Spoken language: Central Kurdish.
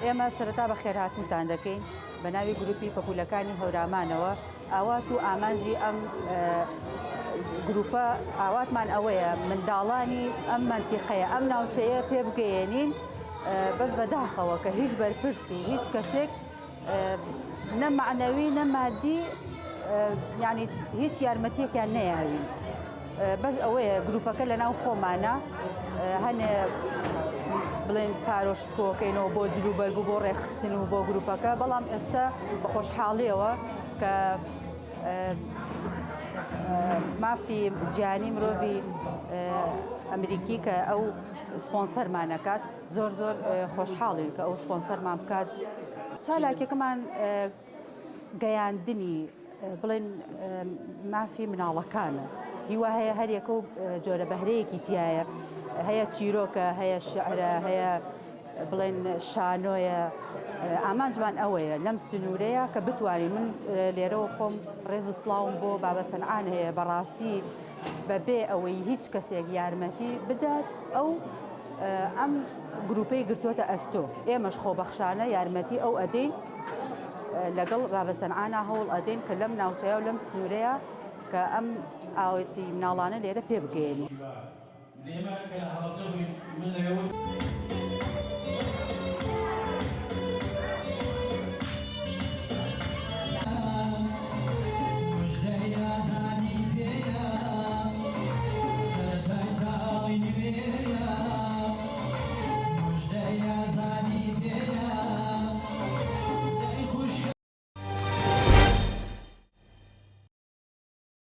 ئێمە سەرەتا بە خێرهاتنتان دەکەین بە ناوی گروپی پەپولەکانی هەورامانەوە ئاوات و ئامانجی ئەم گروپە ئاواتمان ئەوەیە منداڵانی ئەم منتیقەیە ئەم ناوچەیە پێ بگەیەنین بەس بەداخەوە کە هیچ بەرپرس و هیچ کەسێک نە معنەوی نە مادی یعنی هیچ یارمەتیەکیان نەیاوین بەس ئەوەیە گروپەکە لە ناو خۆمانە هەنێ بڵێن پارۆشت کۆکەینەوە بۆ جلوبەرگ و بۆ ڕێخستن و بۆ گروپەکە بەڵام ئێستا بە خۆشحاڵیەوە کە مافی جیهانی مرۆڤی ئەمریکی کە ئەو سپۆنسەرمانەکات زۆر زۆر خۆشحاڵین کە ئەو سپۆنسەرمان بکات چالاکێکمان گەیاندنی بڵێن مافی مناڵەکانە هیوا هەیە هەرێکە و جۆرە بەهرەیەکی تایە هەیە چیرۆکە هەیە شعرە هەیە بڵێن شانۆیە ئامانجمان ئەوەیە لەم سنوورەیە کە بتوانین من لێرەوە خۆم ڕێز و سڵاوم بۆ بابە سەنعان هەیە بەڕاستی بەبێ ئەوەی هیچ کەسێک یارمەتی بدات ئەو ئەم گروپەی گرتوۆتە ئەستۆ ئێمەش خۆبەخشانە یارمەتی ئەو ئەدەین لەگەڵ بابە سەنعانە هەوڵ ئەدەین کە لەم ناوچەیە و لەم سنوورەیە کە ئەم ئاوەتی مناڵانە لێرە پێ بگەێنی Yeah.